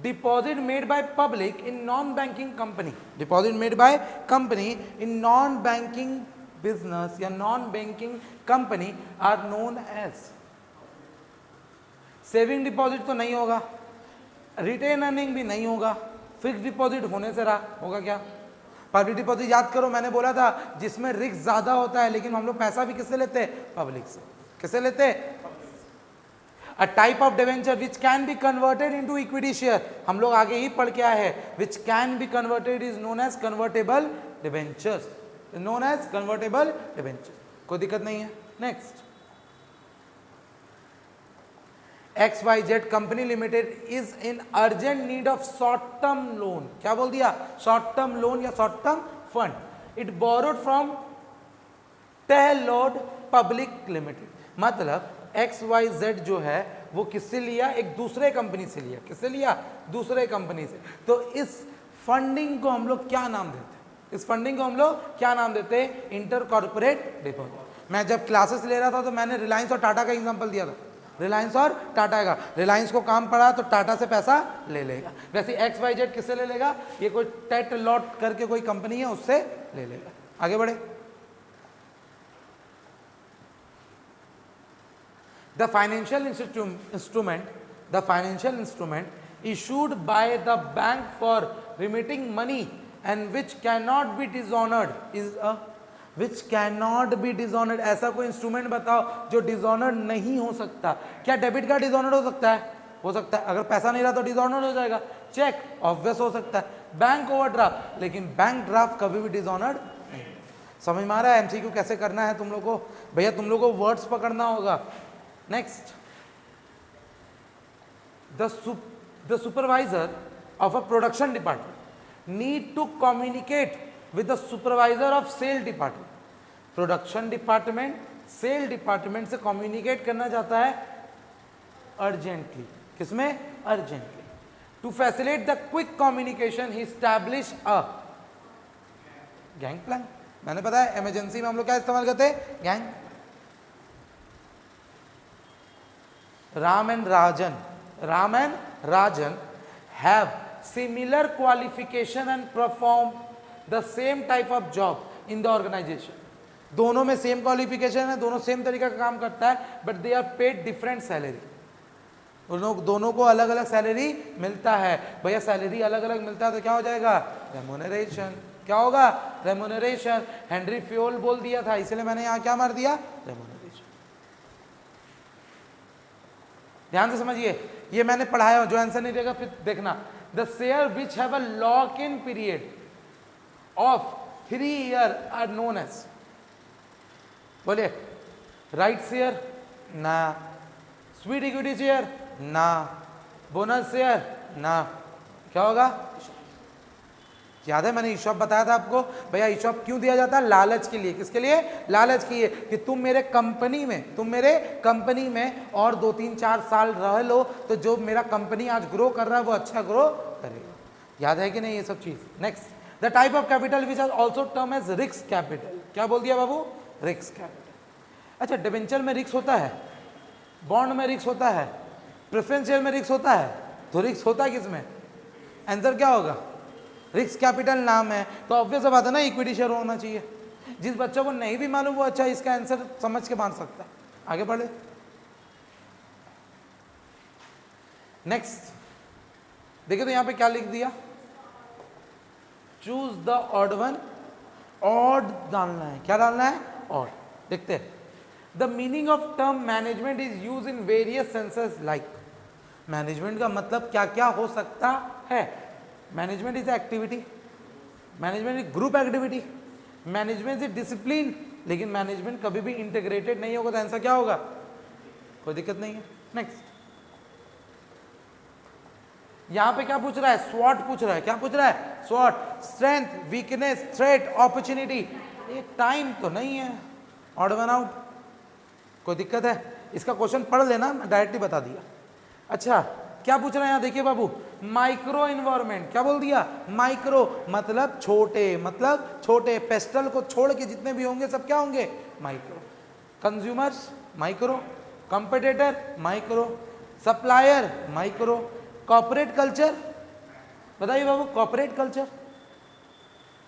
deposit made by public in non banking company, deposit made by company in non banking business या non banking company are known as। Saving deposit तो नहीं होगा, रिटेन अर्निंग भी नहीं होगा, फिक्स डिपॉजिट होने से रहा होगा क्या? पब्लिक डिपॉजिट याद करो, मैंने बोला था जिसमें रिस्क ज्यादा होता है, लेकिन हम लोग पैसा भी किससे लेते हैं? पब्लिक से। किससे लेते हैं? A type of debenture which can be converted into equity share, हम लोग आगे ही पढ़ के आए हैं। Which can be converted is known as convertible debentures, known as convertible debenture. कोई दिक्कत नहीं है। Next, XYZ company limited is in urgent need of short term loan. क्या बोल दिया? शॉर्ट टर्म लोन या short term fund. It borrowed from Telod public limited. मतलब XYZ जो है वो किससे लिया? एक दूसरे कंपनी से लिया। किससे लिया? दूसरे कंपनी से। तो इस फंडिंग को हम लोग क्या नाम देते हैं? इस फंडिंग को हम लोग क्या नाम देते हैं? Inter corporate deposit. मैं जब क्लासेस ले रहा था तो मैंने रिलायंस और टाटा का एग्जांपल दिया था, रिलायंस और टाटा का। रिलायंस को काम पड़ा तो टाटा से पैसा ले लेगा, वैसे XYZ किससे ले लेगा? ये कोई टेट लॉट करके कोई कंपनी है, उससे ले लेगा। आगे बढ़े। The financial instrument issued by the bank for remitting money and which cannot be dishonored is a which cannot be dishonored। ऐसा कोई इंस्ट्रूमेंट बताओ जो डिसऑनर्ड नहीं हो सकता। क्या डेबिट कार्ड डिसऑनर्ड हो सकता है? हो सकता है। अगर पैसा नहीं रहा तो डिसऑनर्ड हो जाएगा। चेक ऑब्वियस हो सकता है। बैंक ओवरड्राफ्ट, लेकिन बैंक ड्राफ्ट कभी भी डिसऑनर्ड नहीं। समझ में आ रहा है एमसीक्यू कैसे करना है तुम लोग को? भैया तुम लोग को वर्ड्स पकड़ना होगा। Next, the supervisor of a production department need to communicate with the supervisor of sale department। Production department sale department से कम्युनिकेट करना चाहता है अर्जेंटली। किसमें? Urgently. To facilitate the quick communication he establish a gang plan. मैंने बताया emergency में हम लोग क्या इस्तेमाल करते हैं? Gang. Ram and Rajan have similar qualification and perform the same type of job in the organisation. दोनों में सेम क्वालिफिकेशन है, दोनों सेम तरीका का काम करता है, but they are paid different salary. दोनों को अलग अलग सैलरी मिलता है। भैया सैलरी अलग अलग मिलता है तो क्या हो जाएगा? रेमुनरेशन। क्या होगा? रेमुनरेशन। हेनरी फ्योल बोल दिया था, इसलिए मैंने यहां क्या मार दिया? रेमुनरेशन। ध्यान से समझिए, ये मैंने पढ़ाया, जो आंसर नहीं देगा फिर देखना। The share which have a lock in period of 3 years are known as, बोलिए, राइट शेयर ना, स्वीट इक्विटी शेयर ना, बोनस शेयर ना, क्या होगा? याद है मैंने ईशॉप बताया था आपको? भैया ईशॉप क्यों दिया जाता है? लालच के लिए। किसके लिए? लालच के लिए कि तुम मेरे कंपनी में और 2-3-4 साल रह लो तो जो मेरा कंपनी आज ग्रो कर रहा है वो अच्छा ग्रो करेगा। याद है कि नहीं ये सब चीज? Next, the type of capital which are also term as risk capital. क्या बोल दिया बाबू? Risk capital. अच्छा, डिबेंचर में रिस्क होता है, बॉन्ड में रिस्क होता है, प्रेफरेंस शेयर में रिस्क होता है, तो रिस्क होता है किसमें? आंसर क्या होगा? रिस्क कैपिटल नाम है तो ऑब्वियस बात है ना, इक्विटी शेयर होना चाहिए। जिस बच्चे को नहीं भी मालूम वो अच्छा इसका आंसर समझ के बांध सकता है। आगे बढ़े। नेक्स्ट देखिए तो यहां पे क्या लिख दिया? Choose the odd one. Odd डालना है। क्या डालना है? ऑड। देखते हैं। The meaning of term management is use in various senses like. Management का मतलब क्या क्या हो सकता है? Management is activity, management is group activity, management is discipline. लेकिन मैनेजमेंट कभी भी इंटीग्रेटेड नहीं होगा तो आंसर क्या होगा? कोई दिक्कत नहीं है। नेक्स्ट, यहां पे क्या पूछ रहा है? स्वॉट पूछ रहा है। क्या पूछ रहा है? स्वॉट। Strength, weakness, threat, opportunity. ये टाइम तो नहीं है। Odd one out. कोई दिक्कत है? इसका क्वेश्चन पढ़ लेना, मैं डायरेक्टली बता दिया। अच्छा, क्या पूछ रहा है यहां देखिए बाबू? Micro environment. क्या बोल दिया? माइक्रो मतलब छोटे। पेस्टल को छोड़ के जितने भी होंगे सब क्या होंगे? Micro. Consumers micro, competitor micro, supplier micro, corporate culture. बताइए बाबू,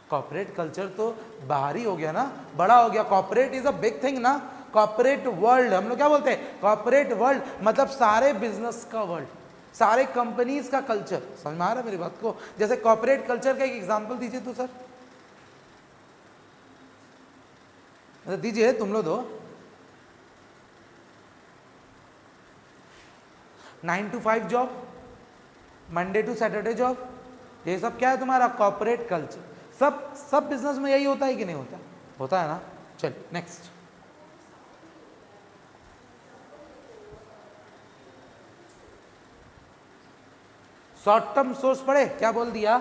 कॉर्पोरेट कल्चर तो बाहरी हो गया ना, बड़ा हो गया। Corporate is a big thing ना। कॉर्पोरेट वर्ल्ड हम लोग क्या बोलते हैं? कॉर्पोरेट वर्ल्ड मतलब सारे बिजनेस का वर्ल्ड, सारे कंपनीज का कल्चर। समझ में आ रहा है मेरी बात को? जैसे कॉर्पोरेट कल्चर का एक एग्जांपल दीजिए तो सर। दीजिए, तुम लोग दो। 9 to 5 job, Monday to Saturday job, ये सब क्या है तुम्हारा? Corporate culture. सब बिजनेस में यही होता है कि नहीं होता? होता है ना। चलिए नेक्स्ट। शॉर्ट टर्म सोर्स पढ़े। क्या बोल दिया?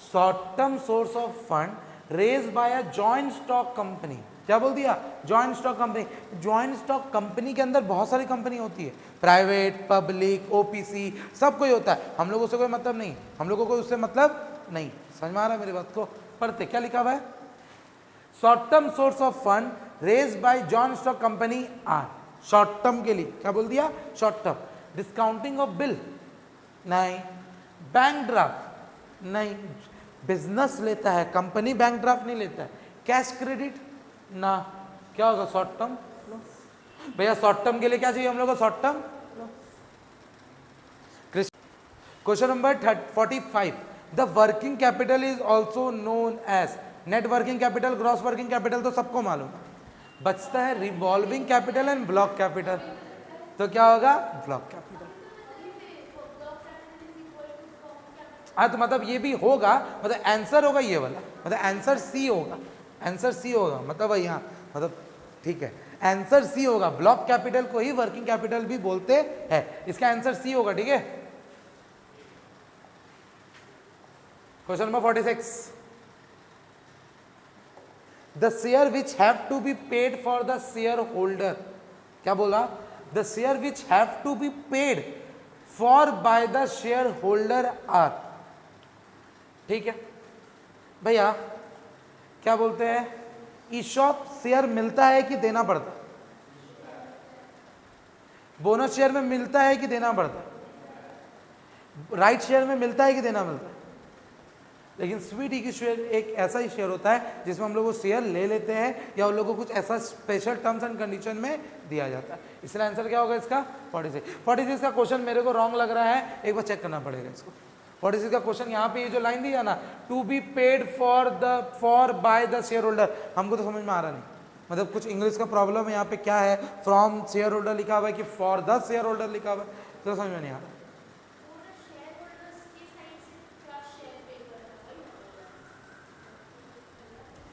Short term source of fund raise by a joint stock company. क्या बोल दिया? Joint stock company. Joint stock company के अंदर बहुत सारी कंपनी होती है, प्राइवेट, पब्लिक, ओपीसी, सब कोई होता है। हम लोगों से कोई मतलब नहीं, हम लोगों को उससे मतलब नहीं। समझ में आ रहा है मेरी बात को? पढ़ते क्या लिखा हुआ है? Short term source of fund raise by joint stock company are. Short term के लिए क्या बोल दिया? Short term. Discounting of bill नहीं, बैंक ड्राफ्ट नहीं, बिजनेस लेता है, कंपनी बैंक ड्राफ्ट नहीं लेता है। कैश क्रेडिट ना, क्या होगा? Short term. भैया शॉर्ट टर्म के लिए क्या चाहिए हम लोग को? Short term. Question number 45। The working capital is also known as. Net working capital, gross working capital तो सबको मालूम है। बचता है revolving capital and block capital. तो क्या होगा? Block capital. हाँ, तो मतलब ये भी होगा, मतलब आंसर होगा ये वाला, मतलब आंसर सी होगा। आंसर सी होगा मतलब वही, हाँ मतलब ठीक है, आंसर सी होगा। ब्लॉक कैपिटल को ही वर्किंग कैपिटल भी बोलते हैं, इसका आंसर सी होगा। ठीक है। Question number 46। The share which have to be paid for the share holder, क्या बोला, the share which have to be paid for by the share holder are, ठीक है भैया, क्या बोलते हैं, ईशॉप शेयर मिलता है कि देना पड़ता है, बोनस शेयर में मिलता है कि देना पड़ता है, राइट शेयर में मिलता है कि देना मिलता है, लेकिन स्वीट इक्विटी शेयर एक ऐसा ही शेयर होता है जिसमें हम लोग वो शेयर ले लेते हैं या उन लोगों को कुछ ऐसा स्पेशल टर्म्स एंड कंडीशन में दिया जाता है। इसलिए आंसर क्या होगा इसका 46 का क्वेश्चन मेरे को रॉन्ग लग रहा है, एक बार चेक करना पड़ेगा इसको। 46 का क्वेश्चन यहाँ पे ये जो लाइन दिया ना, to be paid for by the share holder, हमको तो समझ में आ रहा नहीं, मतलब कुछ इंग्लिश का प्रॉब्लम है यहाँ पे, क्या है, फ्रॉम शेयर होल्डर लिखा हुआ है कि फॉर द शेयर होल्डर लिखा हुआ है, तो समझ में नहीं आ रहा।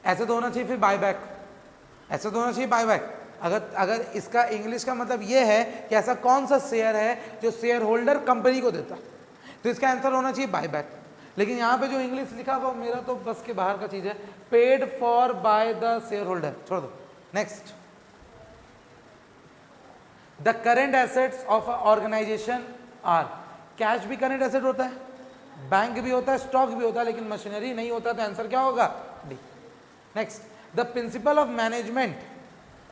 ऐसे तो होना चाहिए फिर बाय बैक, ऐसे तो होना चाहिए बाय बैक। अगर इसका इंग्लिश का मतलब ये है कि ऐसा कौन सा शेयर है जो शेयर होल्डर कंपनी को देता, तो इसका आंसर होना चाहिए बाय बैक। लेकिन यहाँ पे जो इंग्लिश लिखा हुआ मेरा तो बस के बाहर का चीज है, paid for by the share holder, छोड़ दो। Next, the current assets of organisation are, cash भी करेंट एसेट होता है, बैंक भी होता है, स्टॉक भी होता है, लेकिन मशीनरी नहीं होता, तो आंसर क्या होगा, D. Next, the principle of management,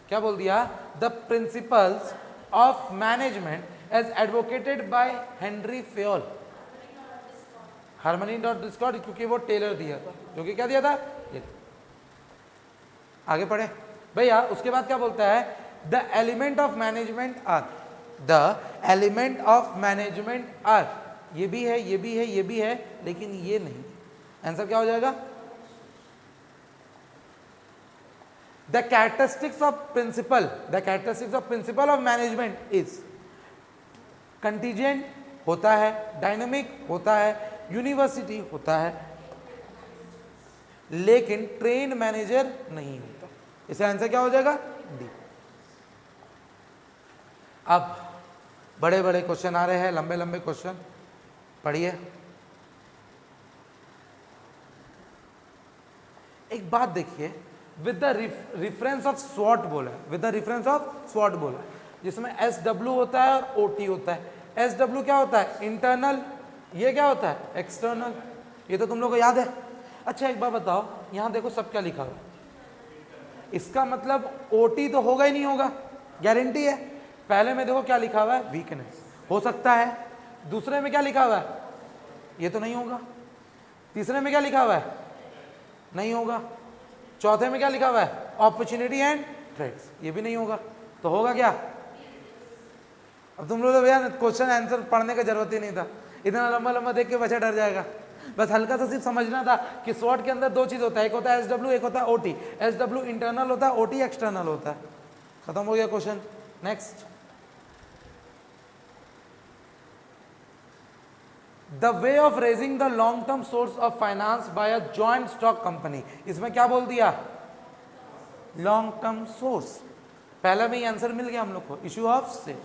क्या बोल दिया, the principles of management as advocated by Henry Fayol, harmony not discord, क्योंकि वो टेलर दिया था, जो कि क्या दिया था, ये। आगे पढ़े भैया, उसके बाद क्या बोलता है, the element of management are, the element of management are, ये भी है, ये भी है, ये भी है, लेकिन ये नहीं, आंसर क्या हो जाएगा, the characteristics of principle, the characteristics of principle of management is, contingent होता है, डायनामिक होता है, यूनिवर्सिटी होता है, लेकिन ट्रेन मैनेजर नहीं होता, इसका आंसर क्या हो जाएगा, डी। अब बड़े बड़े क्वेश्चन आ रहे हैं, लंबे लंबे क्वेश्चन, पढ़िए। एक बात देखिए, विद द रिफरेंस ऑफ स्वॉट बोला है, विद द रिफरेंस ऑफ स्वॉट बोला है, जिसमें SW होता है और OT होता है। SW क्या होता है, इंटरनल, ये क्या होता है, एक्सटर्नल, ये तो तुम लोग को याद है। अच्छा एक बात बताओ, यहाँ देखो सब क्या लिखा हुआ है, इसका मतलब OT तो होगा ही नहीं होगा, गारंटी है। पहले में देखो क्या लिखा हुआ है, वीकनेस हो सकता है, दूसरे में क्या लिखा हुआ है, ये तो नहीं होगा, तीसरे में क्या लिखा हुआ है, नहीं होगा, चौथे में क्या लिखा हुआ है, अपॉर्चुनिटी एंड थ्रेट्स, ये भी नहीं होगा, तो होगा क्या। अब तुम लोग तो भैया क्वेश्चन आंसर पढ़ने का जरूरत ही नहीं था, इतना लंबा लंबा देख के बच्चा डर जाएगा, बस हल्का सा सिर्फ समझना था कि स्वॉट के अंदर दो चीज होता है, एक होता है SW, एक होता है OT। SW इंटरनल होता है, OT एक्सटर्नल होता है, खत्म हो गया question. Next, the way of raising the long term source of finance by a joint stock company, इसमें क्या बोल दिया, लॉन्ग टर्म सोर्स, पहला में ही आंसर मिल गया हम लोग को, issue of share,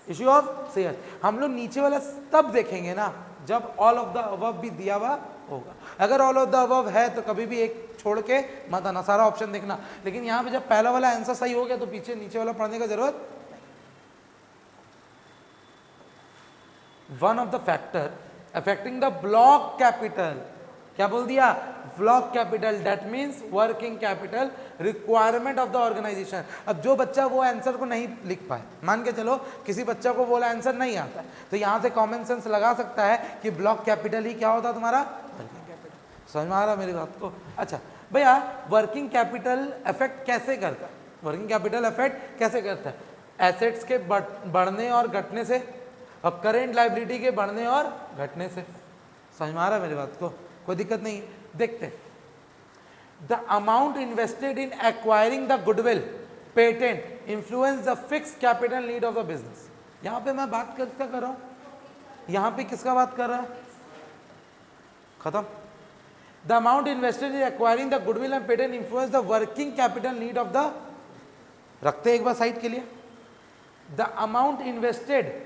issue of share. हम लोग नीचे वाला तब देखेंगे ना जब ऑल ऑफ द अबव भी दिया हुआ होगा, अगर ऑल ऑफ द अबव है तो कभी भी एक छोड़ के मत आना, सारा ऑप्शन देखना, लेकिन यहाँ पे जब पहला वाला आंसर सही हो गया तो पीछे नीचे वाला पढ़ने का जरूरत। One of the factor affecting the block capital, क्या बोल दिया, block capital, that means working capital requirement of the organisation. अब जो बच्चा वो आंसर को नहीं लिख पाए, मान के चलो किसी बच्चा को वो आंसर नहीं आता है, तो यहाँ से कॉमन सेंस लगा सकता है कि ब्लॉक कैपिटल ही क्या होता है तुम्हारा, वर्किंग कैपिटल। समझ में आ रहा मेरी बात को। अच्छा भैया, वर्किंग कैपिटल अफेक्ट कैसे करता है, वर्किंग कैपिटल अफेक्ट कैसे करता है, एसेट्स के बढ़ने और घटने से, और करेंट लायबिलिटी के बढ़ने और घटने से। समझ में आ रहा है मेरी बात को, कोई दिक्कत नहीं। देखते, the amount invested in acquiring the goodwill patent influence the fix capital need of the business. यहां पे मैं बात किसका कर रहा हूं, यहां पे किसका बात कर रहा है, खत्म। The amount invested in acquiring the goodwill and patent influence the working capital need of the, रखते एक बार साइड के लिए, the amount invested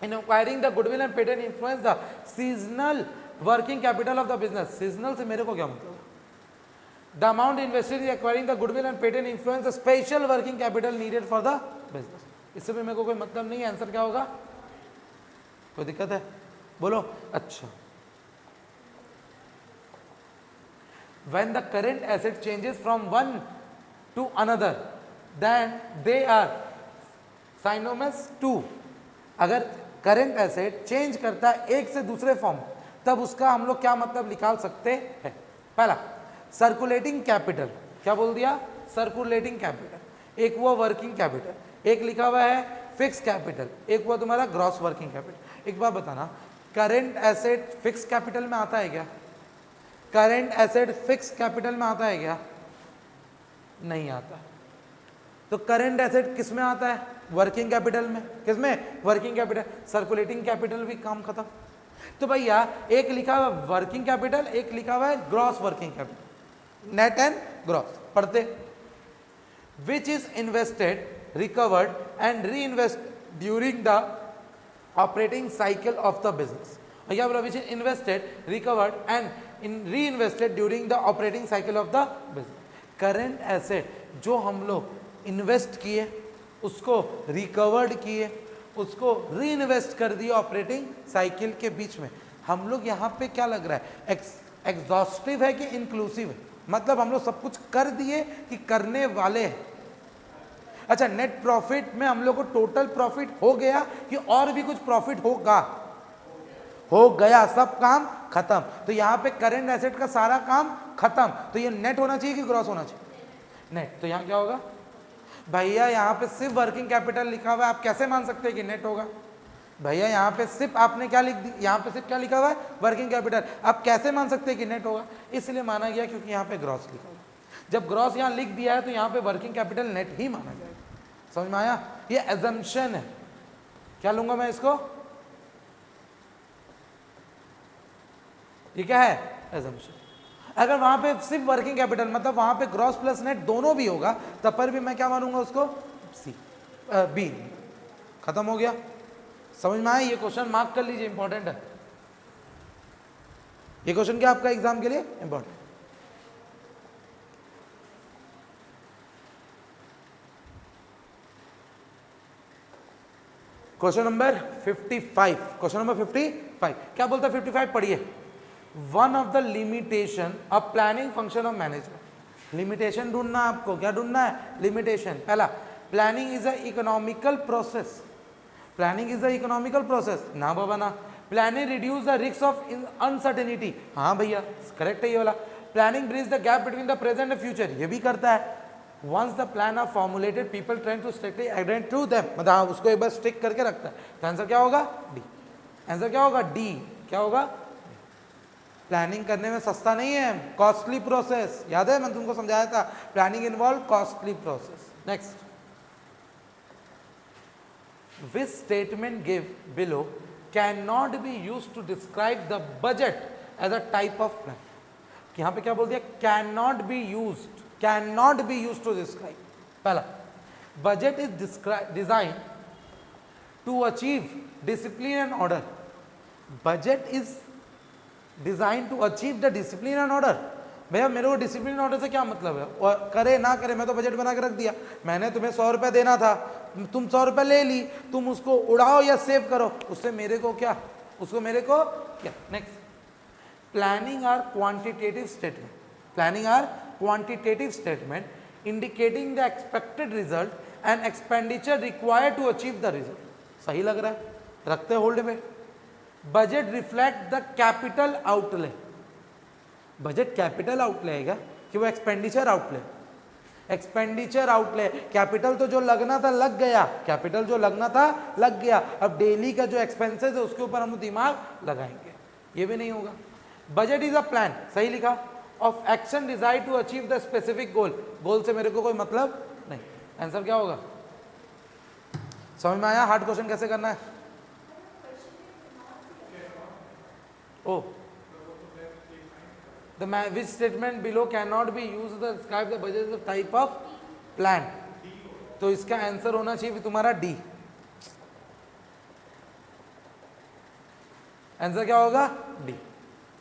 in acquiring the goodwill and patent influence the seasonal working capital of the business। seasonal से मेरे को क्या मतलब, the amount invested in acquiring the goodwill and patent influence the special working capital needed for the business. इससे भी मेरे को कोई मतलब नहीं है, आंसर क्या होगा? कोई दिक्कत है? बोलो। अच्छा, when the current asset changes from one to another then they are synonymous to। अगर करंट एसेट चेंज करता है एक से दूसरे फॉर्म, तब उसका हम लोग क्या मतलब निकाल सकते हैं? पहला, सर्कुलेटिंग कैपिटल। क्या बोल दिया? Circulating capital. एक हुआ वर्किंग कैपिटल, एक लिखा हुआ है फिक्स कैपिटल, एक हुआ तुम्हारा ग्रॉस वर्किंग कैपिटल। एक बात बताना, करंट एसेट फिक्स कैपिटल में आता है क्या? करंट एसेट फिक्स कैपिटल में आता है क्या? नहीं आता। तो करंट एसेट किस में आता है? वर्किंग कैपिटल में। किस में? Working capital. सर्कुलेटिंग कैपिटल भी काम खत्म। तो भैया एक लिखा हुआ वर्किंग कैपिटल, एक लिखा हुआ है gross working capital, net and gross. पढ़ते, which is invested, recovered and reinvest during the operating cycle of the business. क्या बोला? Which is invested, recovered and reinvested during the operating cycle of the business. Current asset जो हम लोग invest किए, उसको recovered किए, उसको री इन्वेस्ट कर दिए ऑपरेटिंग साइकिल के बीच में। हम लोग यहाँ पे क्या लग रहा है, एग्जॉस्टिव है कि इंक्लूसिव है? मतलब हम लोग सब कुछ कर दिए कि करने वाले हैं? अच्छा, नेट प्रॉफिट में हम लोग को टोटल प्रॉफिट हो गया कि और भी कुछ प्रॉफिट होगा? हो गया, सब काम खत्म। तो यहाँ पे करंट एसेट का सारा काम खत्म। तो ये नेट होना चाहिए कि ग्रॉस होना चाहिए? नेट। तो यहाँ क्या होगा भैया? यहाँ पे सिर्फ वर्किंग कैपिटल लिखा हुआ है, आप कैसे मान सकते हैं कि नेट होगा? भैया यहाँ पे सिर्फ आपने क्या लिख दी, यहाँ पे सिर्फ क्या लिखा हुआ है? Working capital. आप कैसे मान सकते हैं कि नेट होगा? इसलिए माना गया क्योंकि यहाँ पे ग्रॉस लिखा हुआ है। जब ग्रॉस यहाँ लिख दिया है तो यहाँ पे वर्किंग कैपिटल नेट ही माना जाएगा। समझ में आया? ये एजम्पशन है। क्या लूंगा मैं इसको? ये क्या है? एजम्पशन। अगर वहां पे सिर्फ वर्किंग कैपिटल, मतलब वहां पे ग्रॉस प्लस नेट दोनों भी होगा, तब पर भी मैं क्या मानूंगा उसको? सी, बी। खत्म हो गया। समझ में आया? ये क्वेश्चन मार्क कर लीजिए, इंपॉर्टेंट है ये क्वेश्चन। क्या आपका एग्जाम के लिए important? Question number 55। Question number 55 क्या बोलता है? 55 पढ़िए। One of the limitation of planning function of management. Limitation ढूंढना आपको। क्या ढूंढना है? लिमिटेशन। पहला, planning is a economical process. Planning is a economical process ना बाबा ना। Planning reduce the risk of uncertainty. हाँ भैया करेक्ट है ये वाला। Planning bridge the gap between the present and future. ये भी करता है। Once the plan are formulated people trying to strictly एडेंट टू देम, मतलब उसको एक बार स्टिक करके रखता है। तो आंसर क्या होगा? डी। आंसर क्या होगा? डी। क्या होगा? प्लानिंग करने में सस्ता नहीं है, कॉस्टली प्रोसेस। याद है मैंने तुमको समझाया था, planning involve costly process. Next, which statement give below can not be use to describe the budget as a type of plan. यहां पे क्या बोल दिया? Can not be use, can not be use to describe. पहला, budget is design to achieve discipline and order. Budget is design to achieve the discipline and order. भैया मेरे को discipline order से क्या मतलब है? और करे ना करे, मैं तो बजट बना के रख दिया। मैंने तुम्हें 100 रुपये देना था, तुम 100 रुपये ले ली, तुम उसको उड़ाओ या सेव करो, उससे मेरे को क्या? उसको मेरे को क्या? Next, planning are quantitative statement. Planning are quantitative statement indicating the expected result and expenditure required to achieve the result. सही लग रहा है? रखते होल्ड में। Budget reflect the capital outlay. Budget capital outlay है क्या कि वो expenditure outlay? Expenditure outlay. Capital तो जो लगना था लग गया, कैपिटल जो लगना था लग गया। अब डेली का जो एक्सपेंसेस है उसके ऊपर हम दिमाग लगाएंगे, ये भी नहीं होगा। बजट इज अ प्लान, सही लिखा, of action design to achieve the specific goal. Goal से मेरे को कोई मतलब नहीं। आंसर क्या होगा? समझ में आया हार्ड क्वेश्चन कैसे करना है? Oh, the which statement below cannot be used to describe the budget as a type of plan? तो इसका आंसर होना चाहिए तुम्हारा डी। आंसर क्या होगा? डी।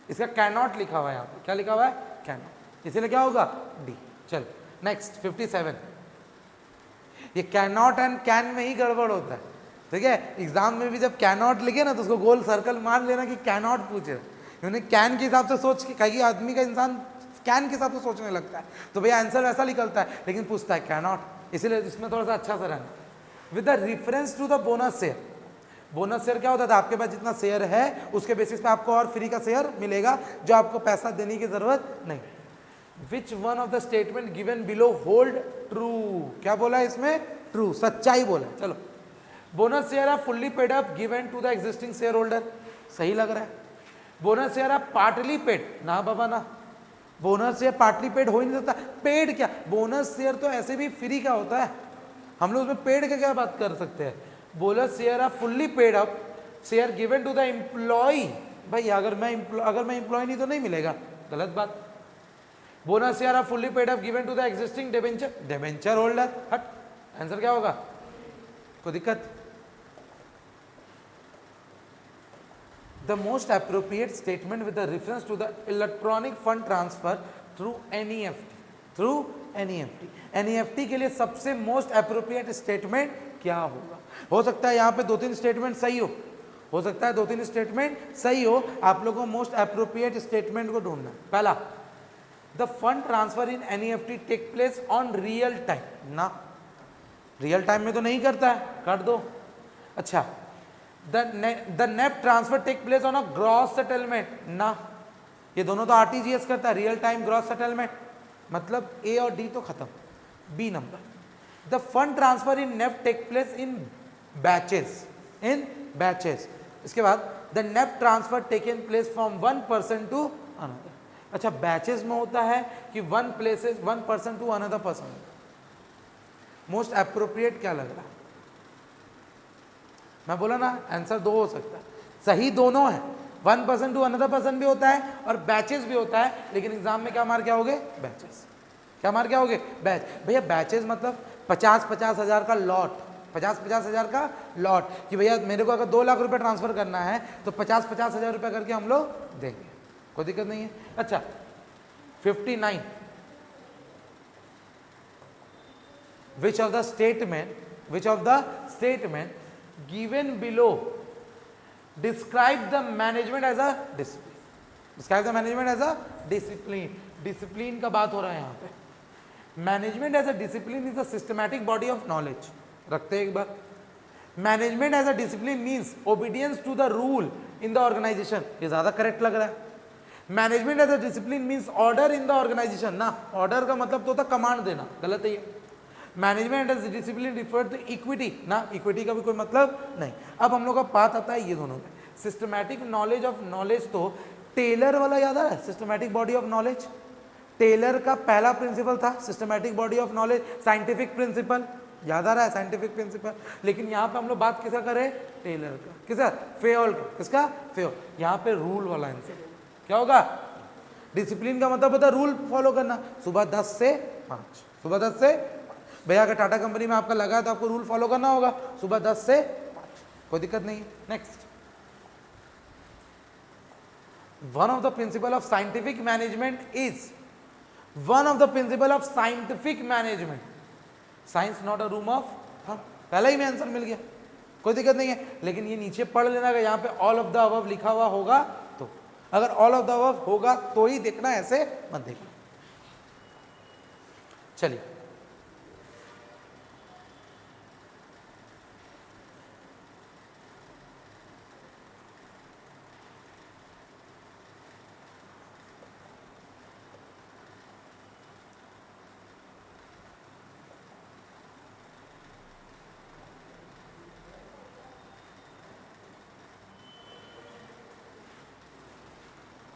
इसका कैनॉट लिखा हुआ है यहाँ पे। क्या लिखा हुआ है? कैनॉट। इसीलिए क्या होगा डी। चल नेक्स्ट 57, ये कैन नॉट एंड कैन में ही गड़बड़ होता है, ठीक है। एग्जाम में भी जब कैन नॉट लिखे ना तो उसको गोल सर्कल मार लेना कि कैन नॉट पूछे, उन्हें कैन के हिसाब से सोच के, कई आदमी का इंसान कैन के हिसाब से सोचने लगता है तो भैया आंसर वैसा निकलता है, लेकिन पूछता है कैन नॉट, इसलिए इसमें थोड़ा सा अच्छा सा रहना। With the reference to the bonus share, bonus share क्या होता था, आपके पास जितना शेयर है उसके बेसिस पे आपको और फ्री का शेयर मिलेगा जो आपको पैसा देने की जरूरत नहीं। Which one of the statement given below hold true, क्या बोला है इसमें, ट्रू, सच्चाई बोला। चलो, bonus share are fully paid up given to the existing share holder, सही लग रहा है। Bonus share are partly paid, ना बाबा ना, बोनस शेयर पार्टली पेड हो ही नहीं सकता। पेड क्या, बोनस शेयर तो ऐसे भी फ्री का होता है, हम लोग उसमें पेड का क्या बात कर सकते हैं। Bonus share are fully paid up share given to the employee, भाई अगर मैं एम्प्लॉय नहीं तो नहीं मिलेगा, गलत बात। Bonus share are fully paid up given to the existing debenture holder, हट, आंसर क्या होगा, कोई दिक्कत। The most appropriate statement with the reference to the electronic fund transfer through NEFT, through NEFT, NEFT के लिए सबसे मोस्ट अप्रोप्रिएट स्टेटमेंट क्या होगा। हो सकता है यहाँ पे 2-3 स्टेटमेंट सही हो सकता है 2-3 स्टेटमेंट सही हो, आप लोगों को मोस्ट अप्रोप्रिएट स्टेटमेंट को ढूंढना। पहला, the fund transfer in NEFT take place on real time, ना रियल टाइम में तो नहीं करता है, काट दो। अच्छा, the NEFT transfer take place on a gross settlement, ना, ये दोनों तो आरटीजीएस करता है, रियल टाइम ग्रॉस सेटलमेंट, मतलब ए और डी तो खत्म। B number, the fund transfer in NEFT take place in batches, in batches. इसके बाद the NEFT transfer taken place from one person to another, अच्छा बैचेस में होता है कि one person to another person. Most appropriate क्या लग रहा है, मैं बोला ना आंसर 2 हो सकता है, सही दोनों है, one person to another person भी होता है और बैचेस भी होता है, लेकिन एग्जाम में क्या मार के आओगे, बैचेस। क्या मार के आओगे, बैच। भैया बैचेस मतलब 50-50 हज़ार का लॉट, 50-50 हज़ार का लॉट, कि भैया मेरे को अगर 2 लाख रुपए ट्रांसफर करना है तो 50-50 हज़ार रुपये करके हम लोग देंगे, कोई दिक्कत नहीं है। अच्छा 59, which of the statement given below describe the management as a discipline, describe the management as a discipline, discipline का बात हो रहा है यहाँ पे। Management as a discipline is a systematic body of knowledge, रखते हैं एक बार। Management as a discipline means obedience to the rule in the organisation, ये ज्यादा करेक्ट लग रहा है। Management as a discipline means order in the organisation, ना, ऑर्डर का मतलब तो होता कमांड देना, गलत है ये। Management as discipline refer to equity, ना, इक्विटी का भी कोई मतलब नहीं। अब हम लोग का बात आता है ये दोनों में, सिस्टमैटिक नॉलेज ऑफ नॉलेज, तो टेलर वाला याद आ रहा है, systematic body of knowledge, Taylor का पहला प्रिंसिपल था systematic body of knowledge, scientific principle, याद आ रहा है साइंटिफिक प्रिंसिपल। लेकिन यहाँ पे हम लोग बात किसका करें, टेलर का, किसका, फेयोल का, किसका, फेयोल। यहाँ पे रूल वाला आंसर क्या होगा, डिसिप्लिन का मतलब होता है रूल फॉलो करना, सुबह 10 से 5, सुबह 10 से, भैया अगर टाटा कंपनी में आपका लगा है तो आपको रूल फॉलो करना होगा, सुबह 10 से 5, कोई दिक्कत नहीं। Next, one of the principle of scientific management is, one of the principle of scientific management, science not a room of, पहला ही में आंसर मिल गया, कोई दिक्कत नहीं है। लेकिन ये नीचे पढ़ लेना, अगर यहाँ पे ऑल ऑफ द अबव लिखा हुआ होगा तो, अगर ऑल ऑफ द अबव होगा तो ही देखना, ऐसे मत देखना। चलिए